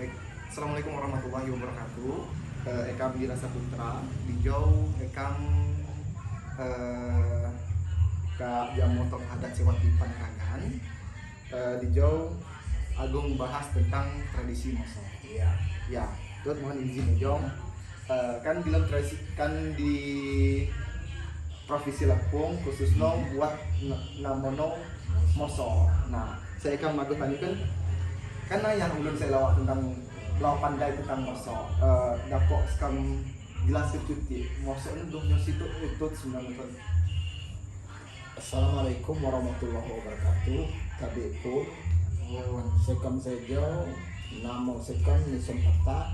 Baik, Assalamualaikum warahmatullahi wabarakatuh. Ekam Dira Saputra, Dijau Ekam Kak Jam Motor Adat Sewat di Panerangan. Dijau Agung bahas tentang tradisi Moso. Iya. Ya, tuh mohon izin Dijau. Kan bilang tradisi kan di Provinsi Lampung khususnya buat namono Moso. Nah, saya akan magu tanyakan karena yang ulun saya lawak tentang lawa pandai tentang Moso. Dapok sekam jelas cuti Moso ini dong situ itu sebenarnya. Assalamualaikum warahmatullahi wabarakatuh. Tabiku sekam sejo namo sekam ni sempata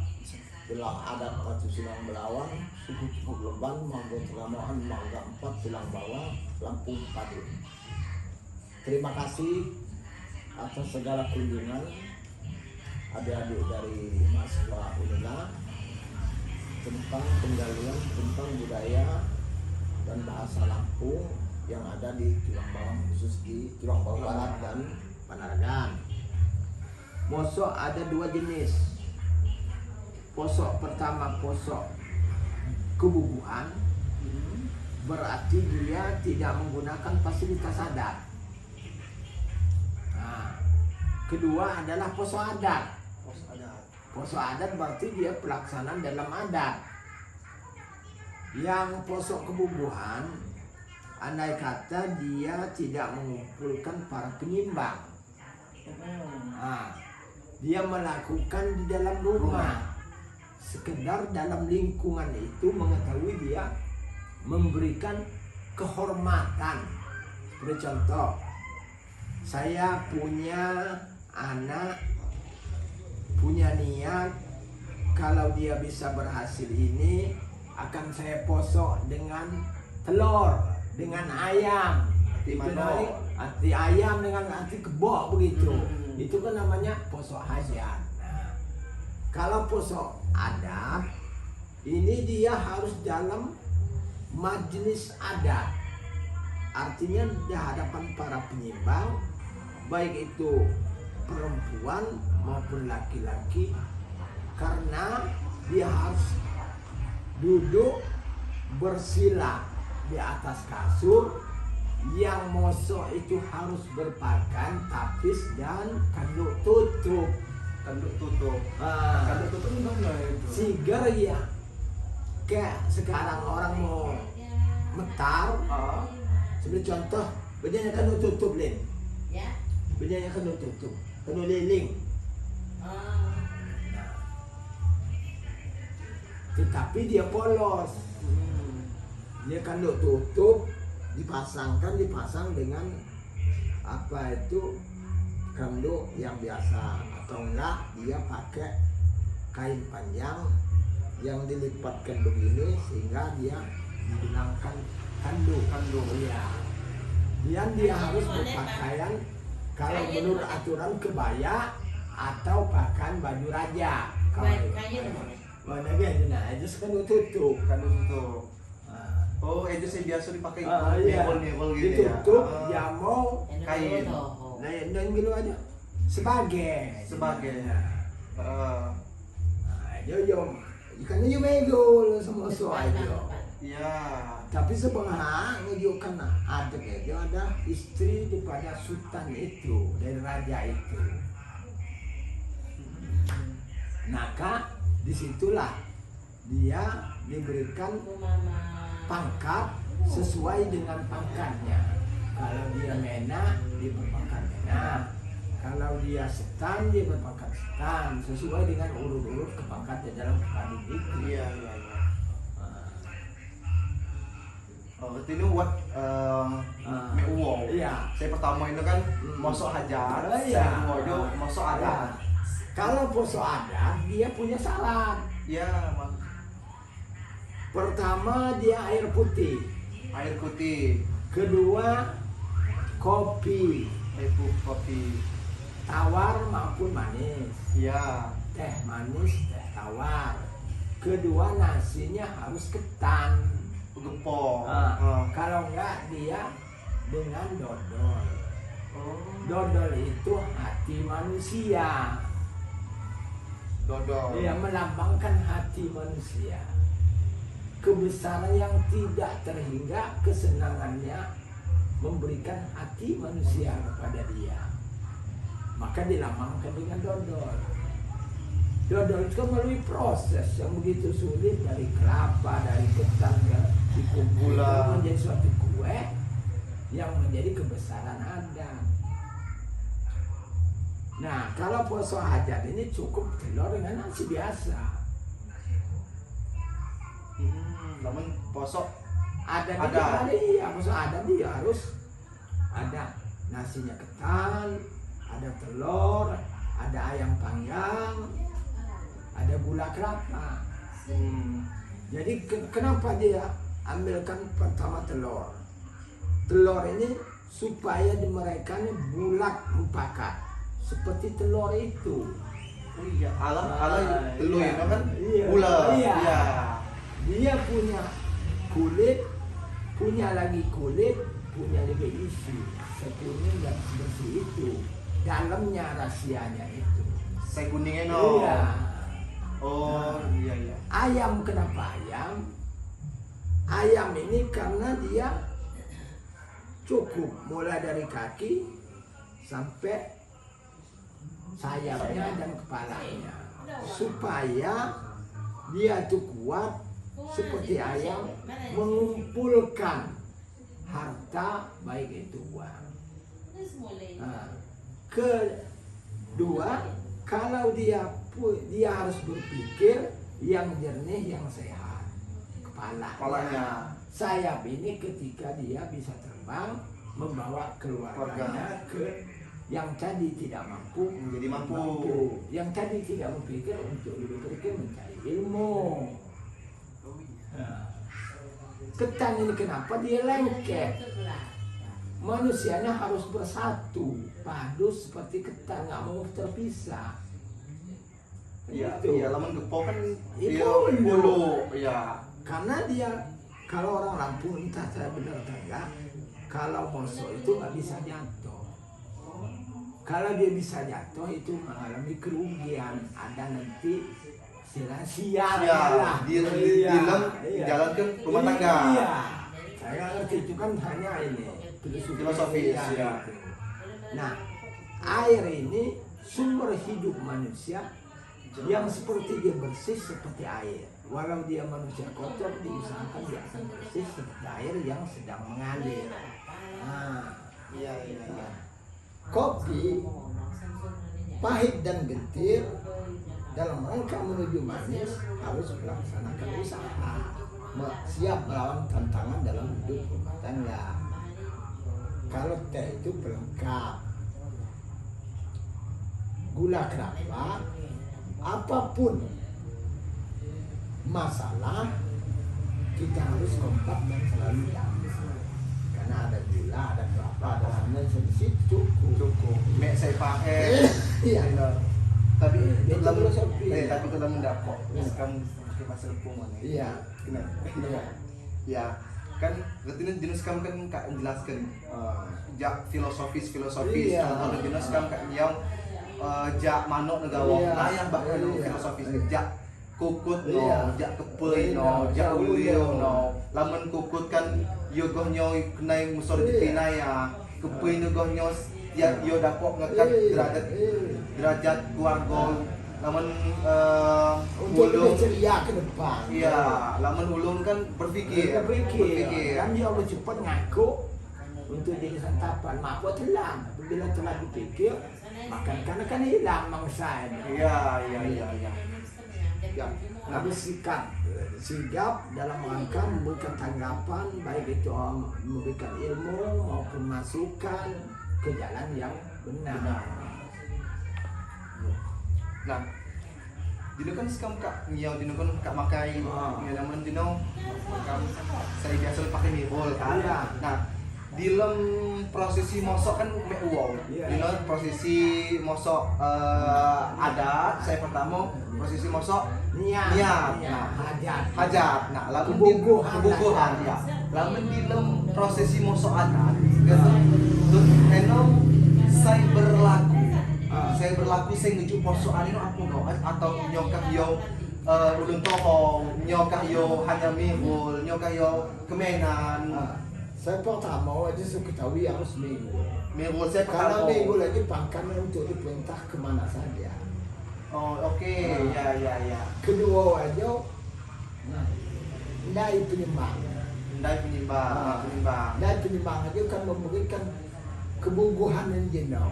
bilang adat Patu Silang Belawan suku cukup leban manggo telamohan mangga 4 tulang bawah Lampung Padu. Terima kasih atas segala kunjungan adik-adik dari mahasiswa UNILA tentang penggalian tentang budaya dan bahasa Lampung yang ada di Tulang Bawang, khusus di Tulang Bawang Barat dan Panaragan. Moso ada dua jenis. Posok pertama posok kebubuan, berarti dia tidak menggunakan fasilitas adat. Nah, kedua adalah posok adat. Posok adat berarti dia pelaksanaan dalam adat. Yang posok kebubuhan, andai kata dia tidak mengumpulkan para penyimbang. Nah, dia melakukan di dalam rumah. Sekedar dalam lingkungan itu mengetahui dia memberikan kehormatan. Seperti contoh, saya punya anak, punya niat kalau dia bisa berhasil ini akan saya posok dengan telur, dengan ayam. Hati ayam dengan hati kebok begitu. Itu kan namanya posok hajat. Nah, kalau posok adat ini dia harus dalam majelis adat. Artinya di hadapan para penyimbang, baik itu perempuan maupun laki-laki, karena dia harus duduk bersila di atas kasur. Yang moso itu harus berpakaian tapis dan kanduk tutup. Kanduk tutup mana itu? Sigar ya. Kayak sekarang orang mau metar. Seperti contoh, bajunya kanduk tutup Lin. Ya. Bajunya kanduk tutup, kanduk liling. Nah. Tetapi dia polos. Dia kanduk tutup, dipasang dengan apa itu kanduk yang biasa, atau enggak dia pakai kain panjang yang dilipatkan begini sehingga dia dibilangkan kanduk ya. Dan dia harus berpakaian kalau menurut aturan kebaya atau pakaian baju raja. Mana biasa nah itu kanduk tutup. Oh, itu saya biasa dipakai iya. nebol gitu ya. Ditutup, jamau, kain. Nah, dan gitu aja. Sebagai. Nah, jom. Ikannya juga megol semua soal itu. Iya. Tapi sebenarnya ngejauhkan adat itu ada istri daripada sultan itu, dari raja itu. Maka disitulah dia diberikan pangkat sesuai dengan pangkatnya. Kalau dia mena, dia berpangkat mena. Kalau dia setan, dia berpangkat setan. Sesuai dengan urut-urut kepangkatnya dalam kadin itu. Iya. Oh, itu buat meuwo. Iya. Saya pertama itu kan mosok hajar. Iya. Saya kedua mosok adat. Kalau posok adat, dia punya syarat. Iya, Pertama dia air putih. air putih, Kedua kopi, kopi. tawar maupun manis. Iya. Teh manis, teh tawar. Kedua nasinya harus ketan. Gepok. Kalau enggak dia dengan dodol. Oh. Dodol itu hati manusia. dodol. Iya, melambangkan hati manusia. Kebesaran yang tidak terhingga, kesenangannya memberikan hati manusia kepada dia. Maka dilambangkan dengan dodol. Dodol itu kan melalui proses yang begitu sulit, dari kelapa, dari ketan, dikumpulkan menjadi suatu kue yang menjadi kebesaran adat. Nah, kalau poso hajat ini cukup telur dengan nasi biasa. Namun poso Ada iya, poso adat dia harus ada nasinya ketan, ada telur, ada ayam panggang, ada gula kelapa. Jadi kenapa dia ambilkan pertama telur? Telur ini supaya di mereka ini bulat mupakat seperti telur itu. Oh iya, ala telur iya. itu kan Iya. gula. Iya. Iya. Dia punya kulit, punya lagi kulit, punya lagi isi. Sekuning dan sebersih itu. Dalamnya rahasianya itu. Saya kuningnya no. Iya. Oh iya. Ayam, kenapa ayam? Ayam ini karena dia cukup mulai dari kaki sampai sayapnya dan kepalanya, supaya dia tuh kuat seperti ayam mengumpulkan harta, baik itu uang. Nah, kedua, kalau dia harus berpikir yang jernih, yang sehat, kepalanya. Sayap ini ketika dia bisa terbang membawa keluarganya ke yang tadi tidak mampu Menjadi mampu. yang tadi tidak berpikir untuk berpikir mencari ilmu. Nah, ketan ini kenapa dia lengket? Manusianya harus bersatu, padu seperti ketan, nggak mau terpisah. Iya, Gitu. iya, lamun gepok kan Itu dia bulu, iya. Karena dia, kalau orang Lampung entah saya benar atau enggak, kalau moso itu nggak bisa jatuh. Kalau dia bisa jatuh itu mengalami kerugian, ada nanti sia-sia lah. Di dalam jalan ke rumah tangga. Iya, saya nggak ngerti, itu kan hanya ini Filosofis, ya. gitu. Nah, air ini sumber hidup manusia yang seperti dia bersih seperti air. Walau dia manusia kotor, diusahakan dia akan bersih seperti air yang sedang mengalir. Nah, Iya. kopi pahit dan getir dalam rangka menuju manis harus melaksanakan usaha, siap melawan tantangan dalam hidup rumah tangga. Kalau teh itu pelengkap, gula kelapa, apapun masalah kita harus kompak dan selalu damai. Karena ada gula, ada kelapa, ada santan, cukup. Mek saya pakai. Iya. Tapi Itu dalam filosofi. tapi dalam mendapok. Kamu pakai pasal pungan. Iya. Iya. Ya, kan ketika jenis kamu kan kak jelaskan jak filosofis Iya. contoh jenis kamu kak yang jak manuk negawa Iya. layang bahkan Iya. filosofis jak kukut Iya. jak kepei jak ulio lamun kukut kan yogohnyo kenai musor di pinaya kepei yogohnyo ya yo dapok ngekat derajat keluarga lamun Untuk ulung lebih ceria ke depan. iya lamun ulung kan berpikir Kan dia lebih cepat ngaku untuk jadi santapan. Mak buat telan. Bila telah dipikir, makan karena kan hilang mangsa ini. iya Ya, harus sigap dalam rangka memberikan tanggapan, baik itu memberikan ilmu maupun masukan ke jalan yang benar. Nah, dino kan sekam kak ngiau dino kan kak makai ngiau namun dino kam saya biasa pakai mibol kan. Iya. Nah, dalam prosesi mosok kan mek uang. Iya. Dino prosesi mosok adat saya pertama prosesi mosok Niat. Nah, Hajat. hajat. Nah, lamun di kebubuhan ya. Lamun dalam prosesi mosok adat, gitu. Terus eno saya berlaku. Saya berlaku saya ngejuk posokan itu apa no? Atau nyokah yo ulun tohong, nyokah yo hanya mihul, nyokah yo kemenan. Saya pertama aja suka tahu harus minggu. Mihul saya Karena pertama. minggu lagi pangkalan untuk diperintah kemana saja. Oh oke, ya. Kedua aja, naik penyembang. Ndai penyimbang. Naik penyembang aja kan memberikan kebubuhan yang jenuh.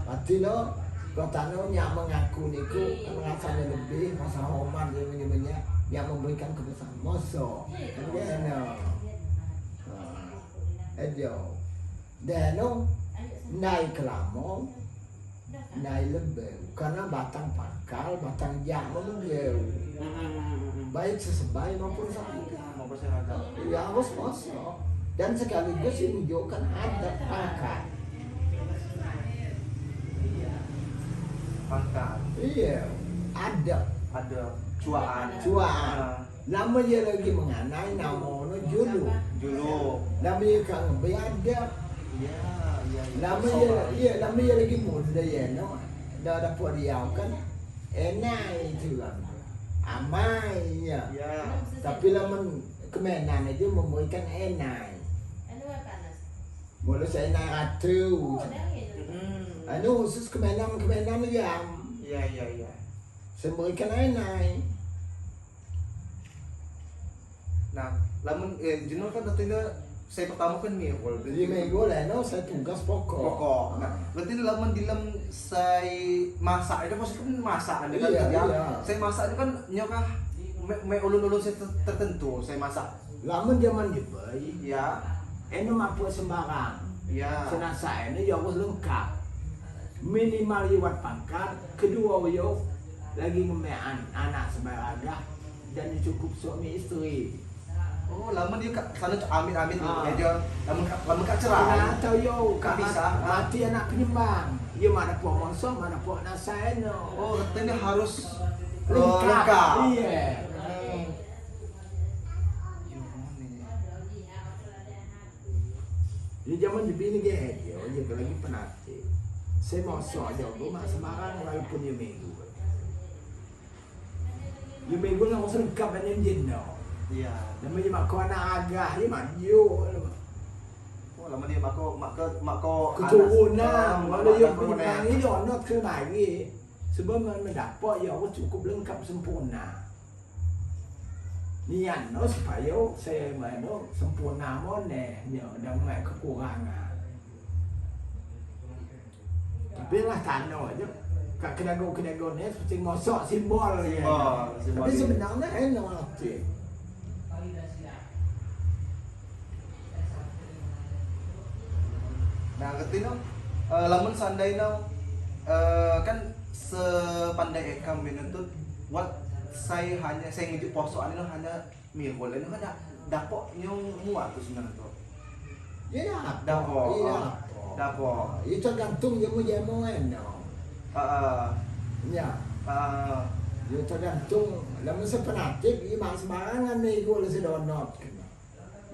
Artinya, katanya yang mengaku niku rasanya lebih masa hormat yang memberikan kebesaran moso. Kan aja. Dan naik kelamo, naik lebih karena batang pakal, batang jamu menjauh. Baik sesebai maupun seragam. Ya harus moso. Dan sekaligus menunjukkan adat pangkat. Pangkat. Iya, adat. Ada cuaan. Namanya lagi menganai namanya julu. Namanya kang beradab. Namanya lagi muda ya, no. Dah dapat riau kan, enak itu kan, amai ya. Tapi lamun kemenan itu memberikan enak. Boleh saya naik ratu. Anu khusus kemenan ya. Iya. Saya berikan enak. Nah, lamun jenol kan tentunya saya pertama kan mihul. Jadi minggu lah, no, saya tugas pokok. Nah, berarti lamun dalam saya masak itu pasti kan masak kan kan Iya, ya. iya. Saya masak itu kan nyokah me ulun-ulun saya tertentu saya masak. Lamun zaman dibayi, Ya. ini mampu sembarang. Ya. Senasa ini ya harus lengkap. Minimal liwat pangkat, kedua yo lagi ngemean anak sebaraga dan cukup suami istri. Oh, lamun dia sana amit-amit aja. Lamun kak Karena cerah. tahu yo Kak bisa, mati anak penyembang. Dia mana puak monso, mana puak nasaino. Oh, katanya harus Lengkap. Iya. Di zaman di bini dia lagi penati. Saya mau aja rumah Semarang walaupun dia minggu. Dia minggu lah harus lengkap dengan jenuh. Iya. Namanya mak anak agak, dia maju. Oh, lamun dia mako Keturunan, kalau dia penyembang ini onot ke lagi. Sebab mendapat ya Allah cukup lengkap sempurna. Niat no supaya saya mau sempurna moneh, dan mulai kekurangan. Tapi lah tano aja, kak kedago ni seperti mosok simbol ya. Simbol. Tapi sebenarnya enak sih. Nah, ketino lamun seandainya kan sepandai ekam menuntut saya ngejuk posokan itu hanya mihul itu kan dapok nyong muat tuh sebenarnya tuh. Ya, Dapok. Iya. Dapok. Itu tergantung jamu enak. Ya. Ya tergantung. Lamun sepenatik, imang sembarangan minggu lah sedonot.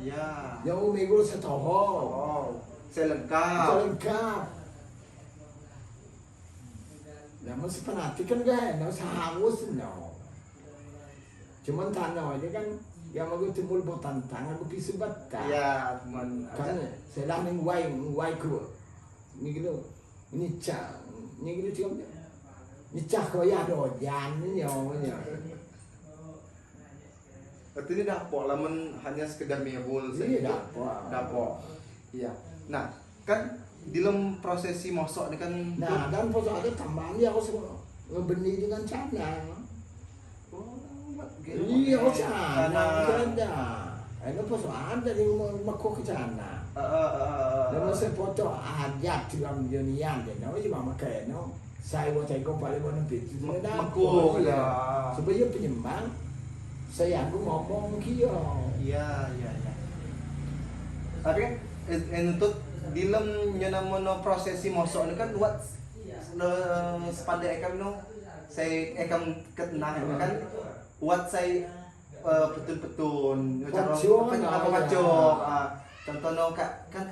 Iya. Yang minggu setoho. Oh, saya lengkap. Itu lengkap. Lamun sepenatik kan gak enak, seharus no. Cuman tanah aja kan, yang aku timbul bertantang, aku pisu batang. Iya, teman. Kan saya lah mengwai ku. Ni gitu. Ni cah cium. Ni cah ko ya dojan ni nyonya. Berarti ini dapok lamun hanya sekedar mihul Iya dapok. Dapok. Iya. Nah, kan di dalam prosesi mosok ini kan Nah, dan foto ada tambahan ya aku ngebeni dengan canang. Iya, oh canang ada. Ini foto ada di rumah kok canang. Lalu saya foto ajat dalam dunia deh, no cuma makai no. Saya buat saya paling mau nempel. Mekuk ya. Sebagai penyembang, saya aku ngomong kio. Iya. Tapi kan untuk di dalam nyono prosesi mosok ini kan buat sepandai ekam no saya ekam ketnah kan buat saya petun-petun Pacok. contohnya kan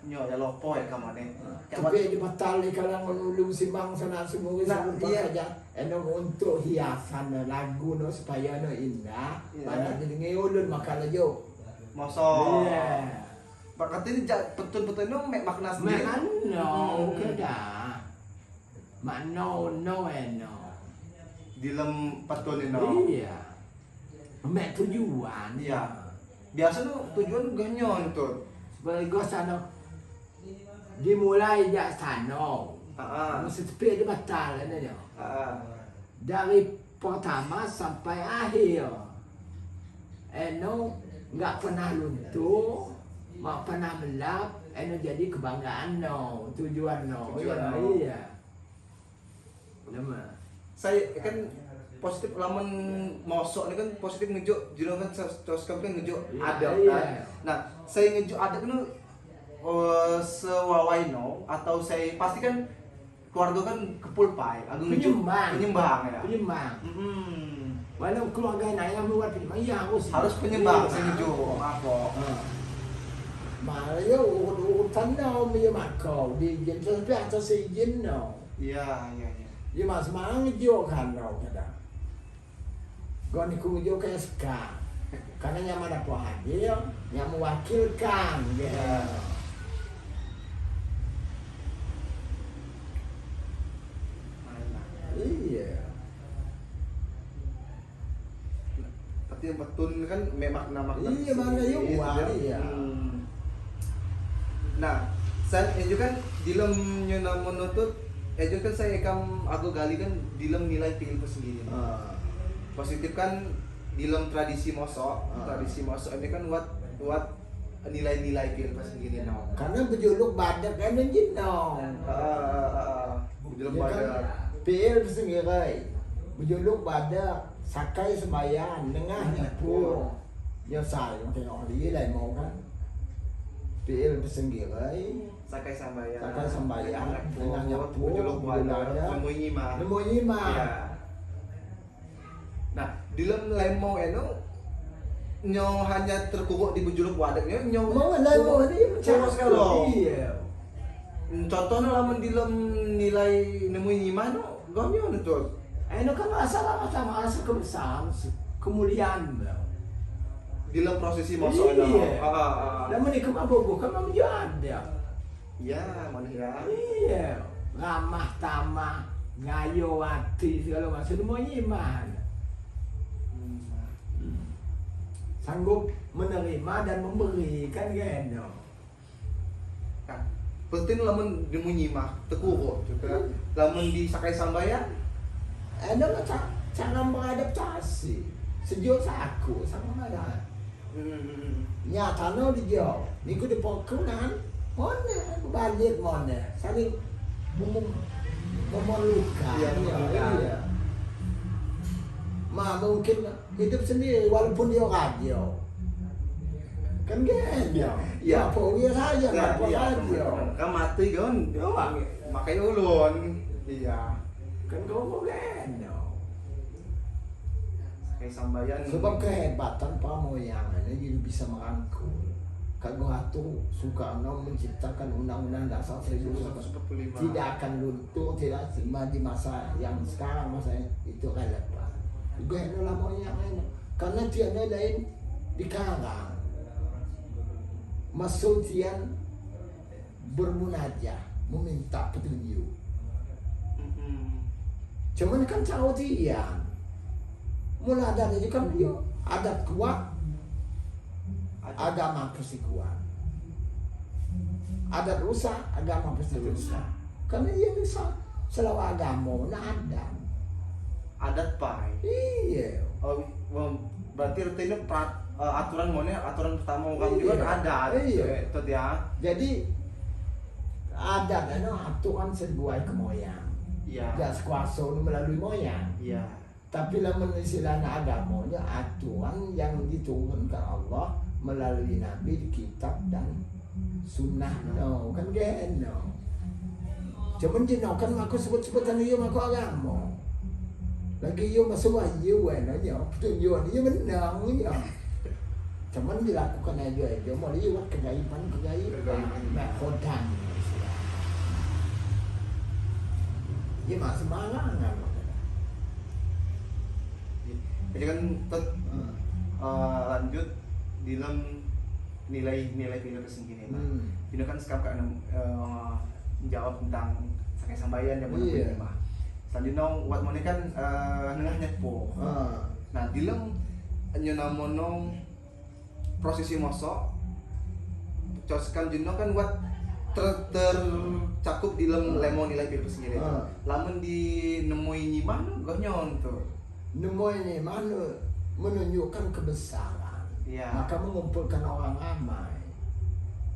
nyo ya lopo ya kamane. Tapi di batali kalau menulung simbang sana semua Nah, sebut iya. aja. Eno untuk hiasan lagu no supaya no indah. Iya. Banyak jadi ngeulun makanya jo. Moso. Iya. Berarti betul-betul itu makna sendiri. Mano kada. Mano no eno. Di lem petun ini. Iya. Mek tujuan. Iya. Biasa tuh tujuan ganyon tuh. Sebagai gue sana dimulai dari sana. Setepi di batal ini yo. Dari pertama sampai akhir. Eno nggak pernah luntur, nggak pernah melap. Eno jadi kebanggaan no, tujuan no. Tujuan Iya, no. iya. Nama. Saya kan positif lamun mosok ini kan positif ngejuk jero kan terus kan ngejuk Iya, adat iya. kan. Nah, saya ngejuk adat itu sewawaino atau saya pasti kan keluarga kan kepulpai, aku ngejuk penyembang ya. Penyembang. Hmm. Walau keluarga naya buat penyembang, iya Harus penyembang Iya. saya ngejuk apa. Mario urutan no punya makau di jen tapi atas izin no. Iya, iya, iya. Dia mas mang jo kan no kada. Gon ku jo kayak ska. Karena yang ada po hadir, yang mewakilkan gitu. Iya. Iya. Tapi yang betul kan memang makna Iya, mana yuk, sendiri, wah, gitu. iya. Nah, saya juga kan dilem nyuna menuntut juga kan saya aku gali kan dilem nilai pilih sendiri. Positif kan dilem tradisi mosok, tradisi mosok ini kan buat nilai-nilai pilih sendiri no. Karena berjuluk badak kan jin no. Dilem Ya kan, pada PL sendiri. Berjuluk badak sakai sembayan tengah nyapu. Ya saya tengok dia dah mau kan. PL sendiri. sakai sambayan. Sakai sambayan tengah nyapu. Juluk wadah, nemu nyimah. Nemu nyimah. Iya. Nah, dilem lemong eno nyo hanya terkubuk di bejuluk wadaknya nyo Mau lemo dia Terus kalau. Iya. contohnya lamun dilem nilai nemu nyimah no gonyo tuh. Ini kan masalah macam kebesaran, kemuliaan. Dilem prosesi mosok Iya. no. Dan menikah mabogo kan memang ada. Ya, mana ya. Iya. Ramah tamah, ngayo hati segala macam semua iman. Sanggup menerima dan memberikan geno. Nah, penting lamun nemu nyimah tekubuk juga. Lamun di sakai sambayan Ada cara beradaptasi. Sejauh aku sama mereka. Nyata no dijauh. Niku di pokunan, mana balik mana. Saling memerlukan. Iya, memerlukan. Iya. Mungkin hidup sendiri walaupun dia radio. Kan gini. Iya. Pokoknya saja ya, apa iya, radio. kan mati kan. Iya. Makanya ulun. Iya. Kan kau gini. Kayak sambayan. Sebab kehebatan pamoyang ini jadi bisa merangkul. Kalau atu Soekarno menciptakan undang-undang dasar 1945 tidak akan luntur, tidak terima di masa yang sekarang masa itu relevan. Juga itu lah moyang ini. Karena tiada lain di karang. Masuk tian bermunajah meminta petunjuk. Cuman kan tahu tian. Mulai ada itu kan dia adat kuat, agama pasti kuat. Adat rusak, agama pasti rusak. Karena dia bisa selalu agama, nah adat. Adat pai. Iya. Oh, berarti rutinnya aturan mana? Aturan pertama kan juga ada. Iya. Itu dia. Jadi adat itu aturan sesuai ke moyang. Iya. Tidak sekuasa melalui moyang. Iya. Tapi lamun istilahnya agamanya aturan yang diturunkan Allah melalui Nabi di kitab dan sunnah no kan gen no. Cuman jino kan aku sebut-sebutan dia aku agama. Lagi yo masuk ayu no yo tujuan dia menang yo. Cuman dilakukan aja mau liwat kegaiban methodan ya masih malangan. Jadi kan lanjut di dalam nilai video kesini mah. Ini kan sekarang jawab tentang sakai sambayan yang Iya. mah. Selanjutnya wat mone kan nengah nyepo. Nah, di dalam nyonamono prosesi mosok coskan juno kan wat tercakup di dalam lemon nilai video sendiri. Lamun di nemui nyiman gonyon tuh. Nemunya mana menunjukkan kebesaran. Iya. Maka mengumpulkan orang ramai.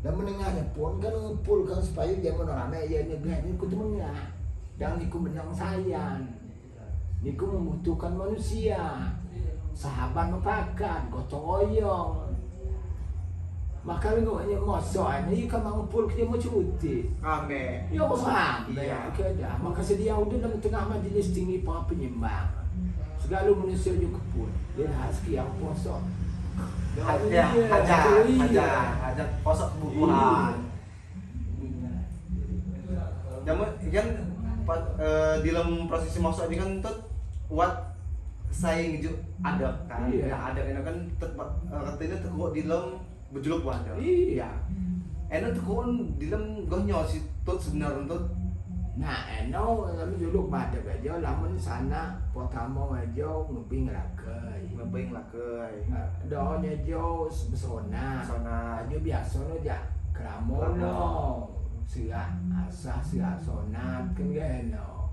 Dan menengahnya pun kan mengumpulkan supaya dia meneramai ya ini ku menengah. Dan niku menang sayan. Niku membutuhkan manusia. Sahabat mempakat, gotong royong. Maka lu hanya mosok ini kan mengumpul dia mau cuti. Ame. Ya paham. Iya. Keadaan. Maka sedia udah dalam tengah majelis tinggi para penyembah. Segala manusia juga pun dia harus kiam posok. Hajat posok bubuhan. Jamu yang di dalam prosesi mosok ini kan tuh wat saya ngejuk ada kan. Iya. Nah, ada ini kan katanya tuh di dalam berjuluk wadah. Iya. Enak tuh di dalam gonyo sih tuh sebenarnya tuh. Nah, kami dulu pada aja, lamun sana pertama aja ngeping lakai. Ngebeng lah ke. Doanya aja besona. Aja biasa aja keramono. Sila asah sila sonat kan geno.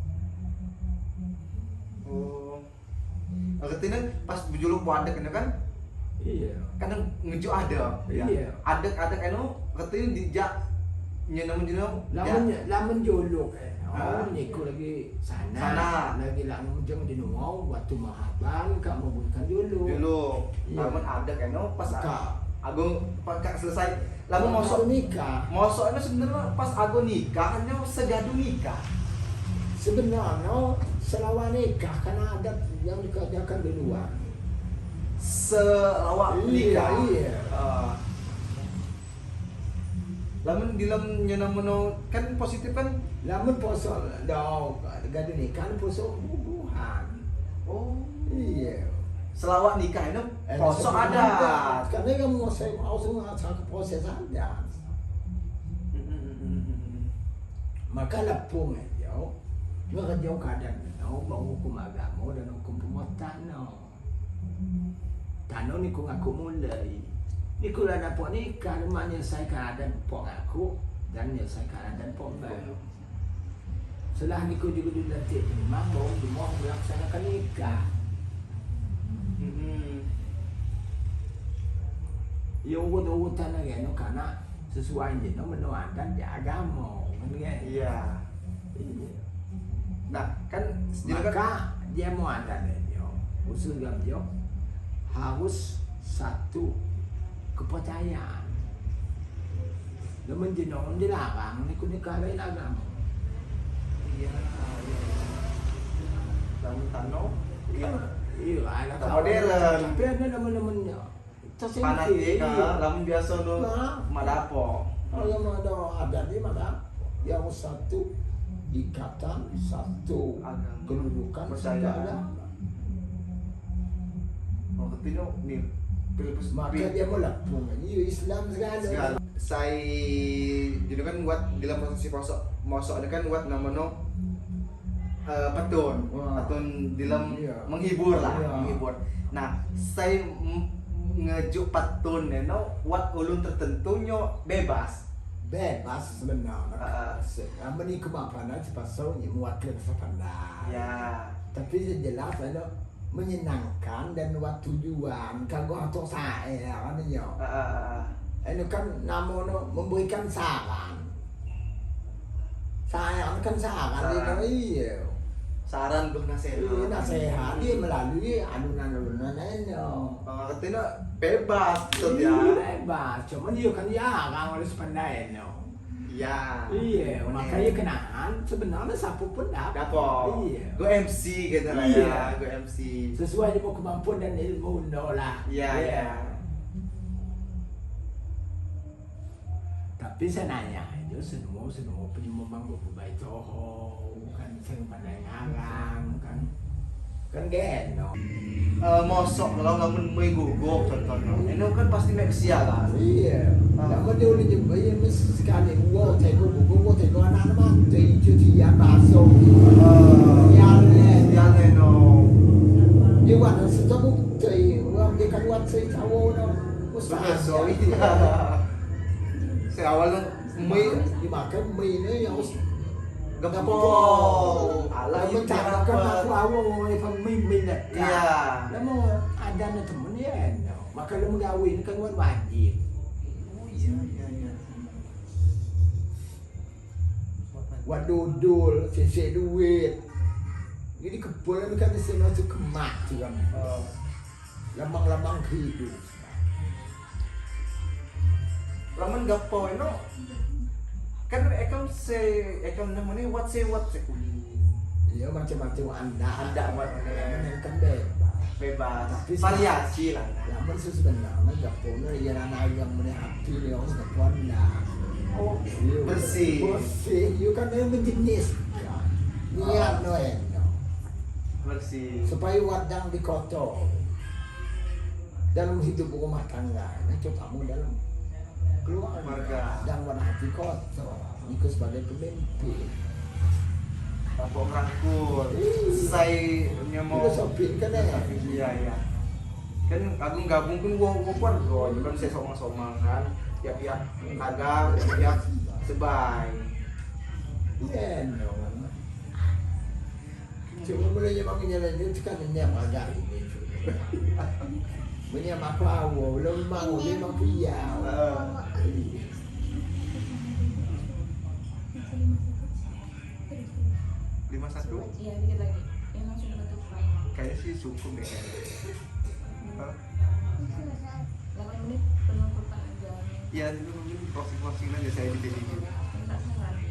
Oh. Artinya pas berjuluk wadah kan Iya. kadang ngejuk ada. Iya. Ada eno katanya dijak nyenam Lamun juluk Ah. niku lagi sana. Sana. Lagi langsung di nungau waktu mahaban kamu bukan dulu. Iya. Lamun ada eno pas Kak. Agung pas selesai. Lamun mosok nikah. Mosok itu sebenarnya pas aku nikah hanya segadu nikah. Sebenarnya selawan nikah karena adat yang dikerjakan duluan. Selawat nikah. Iya. Lamun di dalam nyenamono kan positif kan. Lamun poso dong, gadu nikah poso bubuhan. Oh, Iya. selawat nikah itu posok ada. Karena kamu saya mau semua satu proses ada. Maka lepung aja. Nggak jauh keadaan bau hukum agama dan hukum pemotano. Tano niku ngaku mulai. Niku lah dapat nikah menyelesaikan adat pok aku dan menyelesaikan adat pok baru. Setelah niku juga dilatih imam mau melaksanakan nikah. Yang urut-urutan lagi karena sesuai je menuakan di agama kan ya. Iya. Nah, kan Maka dia mau ada dia usul dia harus satu kepercayaan. Dan menjenong dilarang niku nikah lain agama. Iya. Lamun tano Iya, ada modern. Tapi ada teman-temannya. fanatik lamun biasa nu madapo. Oh yang ada adatnya mana? Yang satu ikatan, satu Agama. kedudukan, Percaya. satu agama. Oh, ketino nih pilpres Maka dia melapung. Iya Islam segala. Saya jadi kan buat di dalam prosesi mosok ada kan buat namanya petun, Wah. petun di dalam Iya. menghibur lah, Iya. menghibur. Nah, saya ngejuk petun no buat ulun tertentunya bebas. Bebas sebenarnya. Menikah apa nanti pasal yang mewakili sepandai. Ya. Tapi jelas ada menyenangkan dan buat tujuan. Kalau atau saya kan ya. Ini kan namanya memberikan saran. Saya kan saran dia kan iya. Saran untuk nasihat. Iya nasihat dia melalui alunan-alunan ini. Ketino bebas tuh ya. Bebas, cuman dia kan jarang oleh sepandai no. Iya. Iya, makanya kenaan sebenarnya siapa pun dapat. Iya. Gue MC gitu lah Iya. ya, gue MC. Sesuai dengan kemampuan dan ilmu no lah. Iya, iya. Tapi saya nanya aja semua punya memang baik toho kan sing pandai ngarang kan geno. Mosok kalau lamun mau guguk contohnya, ini kan pasti mek sialan. Iya. Namun dia udah juga ya mesti sekali gua tego anak-anak mati cuci ya baso. Yang no. Dia wadah setahu cuy, orang dia kan wadah cuy cawo no. So iya. Saya awalnya mie dimakan mie ini yang harus gepol. Alah mencatatkan aku awal yang mie nak. Iya. Namun ada nih temen ya, maka lu mengawin kan wajib. Oh iya. Wadudul, sisi duit. Jadi kebolan kan di sini masuk kemak juga. Lambang-lambang hidup. Lamun gapo no. Kan ekam namanya what sekuli. Iya macam-macam anda buat menenkan bebas. Tapi Variasi lah. namun sebenarnya gapo no ya anak yang menehati dia harus gapoan dah. Oh, bersih. You kan yang menjenis. Niat no Bersih. supaya wadang dikotor dalam hidup rumah tangga. Nah, coba kamu dalam keluarga dan wadang hati kotor. Ikut sebagai pemimpin. Bapak merangkul. Saya nyamuk. Itu sopin kan ya? Iya. Kan agung gabung kan gua keluarga. Kan saya somang-somang kan. Tiap-tiap agak, tiap sebai. Iya no. Cuma mulai memang nyala dia kan agak ini. Punya maklawo, belum mau dia mau piau. 51? Iya, dikit lagi. Yang langsung bentuk file. Kayaknya sih cukup deh. 8 menit penutupan aja. Ya itu mungkin closing aja saya di sini. Minta saran.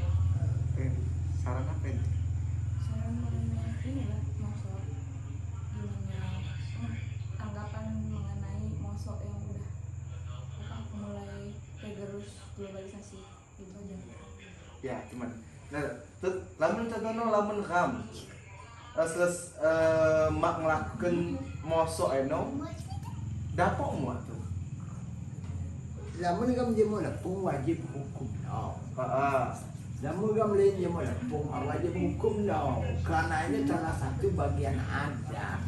Saran apa ini? Saran mengenai ini lah, mosok. Gimana anggapan mengenai mosok yang udah mulai tergerus globalisasi gitu aja. Ya cuman. Nah, lamun contohnya lamun kam mak ngelakukan mosok eno dapok mu tuh. Lamun kamu dia mau lepung wajib hukum no. Lamun kamu lain dia mau lepung wajib hukum no. Karena ini salah satu bagian adat.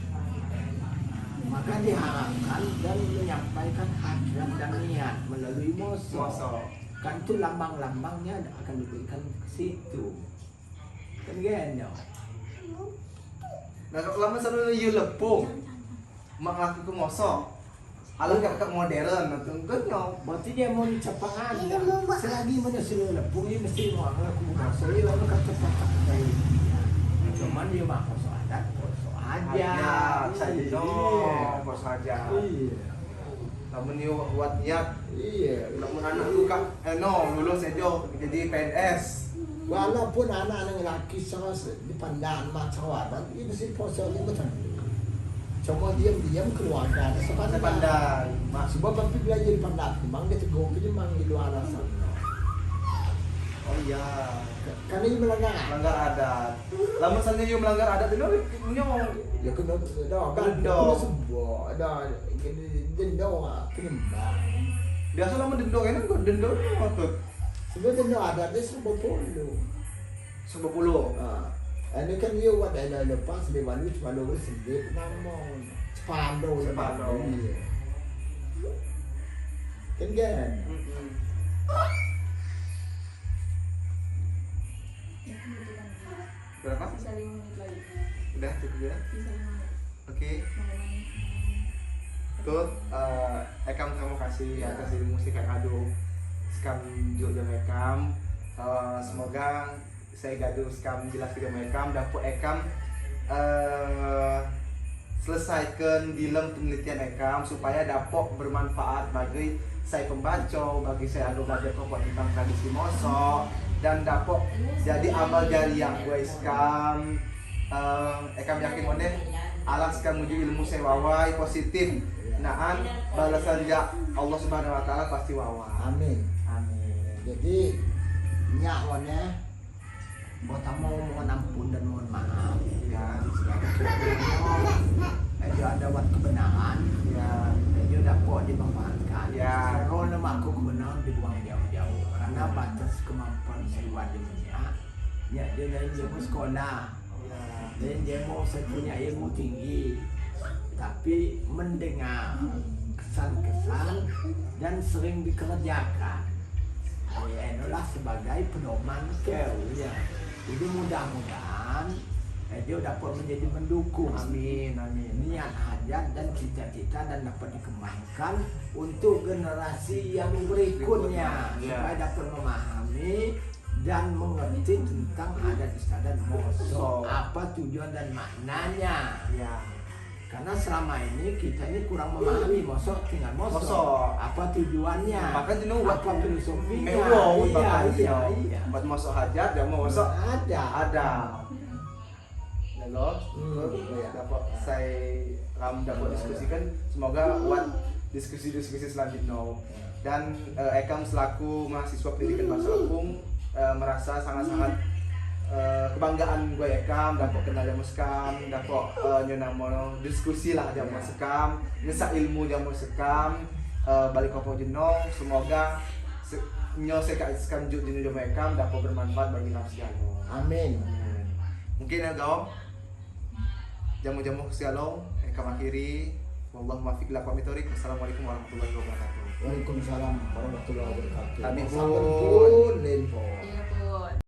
Maka diharapkan dan menyampaikan adat dan niat melalui mosok. Kan itu lambang-lambangnya akan diberikan ke situ. Kan gini. Nah kalau lama selalu you lepung mak ngelakukan mosok. Alah kakak modern nanti kan nyong. Berarti dia mau dicapang aja. Selagi mana sudah lepung ini mesti mau ngelakukan mosok. Ini lalu kata kata dari cuman dia mah mosok adat, mosok aja. Saja mosok aja. Iya. Lamun you buat niat. Iya. Lamun anak lu kak lulus aja jadi PNS. Walaupun anak-anak lelaki sama di pandang macam wadah, ini mesti posisinya betul. Cuma diam-diam keluarga ada Sepandai. sebab tapi belajar di pandang, memang dia tegur dia memang di luar sana. Oh iya. Karena ini melanggar. Melanggar adat. Lamun saja you melanggar adat itu nyong. Ya kena kan sebuah ada denda penyembah. Biasa lamun dendo kan kok dendo ngotot. Sebab denda ada dia 10. 10. Ini kan dia buat ada lepas di mana cuma dua sendiri namun sepado. Iya. Kan. Berapa? Bisa 5 menit lagi. Udah cukup ya. Bisa 5 menit. Oke. Mengenai Tuh, Ekam terima kasih atas musik yang adu skam juga Ekam. Semoga saya gaduh skam jelas juga Ekam. Dapur Ekam selesaikan dilem penelitian Ekam supaya dapat bermanfaat bagi saya pembaca, bagi saya adu belajar pokok tentang tradisi mosok dan dapat jadi amal jariah gue Ekam. Ekam yakin moneh alas kan menuju ilmu saya wawai positif. Naan balasan ja Allah Subhanahu wa taala pasti wawa. Amin. Amin. Jadi nyawanya Bota mau mohon ampun dan mohon maaf ya segala kekurangan. Itu ada buat kebenaran ya. Itu dapat dimanfaatkan. Ya. Kalau nama aku kebenaran dibuang jauh-jauh karena batas kemampuan jiwa dunia. Ya dia dari ilmu sekolah. Ya. Dan dia mau punya ilmu tinggi, tapi mendengar kesan-kesan dan sering dikerjakan. Ya, itulah sebagai pedoman ya. Jadi mudah-mudahan dia dapat menjadi mendukung. Amin, amin. Niat hajat dan cita-cita dan dapat dikembangkan untuk generasi yang berikutnya Ya. supaya dapat memahami dan mengerti tentang adat istiadat Moso, apa tujuan dan maknanya. Ya. Karena selama ini kita ini kurang memahami Moso, tinggal Moso, Moso. apa tujuannya, Bahkan jenuh buat apa filosofinya. Mewo, Iya. buat masuk hajat, dan mau masuk ada. Lalu, dapat saya dapat diskusikan. Semoga buat diskusi-diskusi selanjutnya. Dan Ekam selaku mahasiswa pendidikan bahasa Lampung merasa sangat-sangat kebanggaan gue Ekam dapat kenal jamu sekam, dapat nyonamo diskusi lah jamu sekam, nyesa ilmu jamu sekam, balik kopo jenong. Semoga nyo sekak sekam juk jenuh jamu Ekam dapat bermanfaat bagi nafsu jamu. Amin. Mungkin ya gaw jamu-jamu sialong Ekam akhiri. Wallahu muwaffiq ila aqwamit thoriq. Assalamualaikum warahmatullahi wabarakatuh. Waalaikumsalam warahmatullahi wabarakatuh. Kami Sampun pun info. Iya.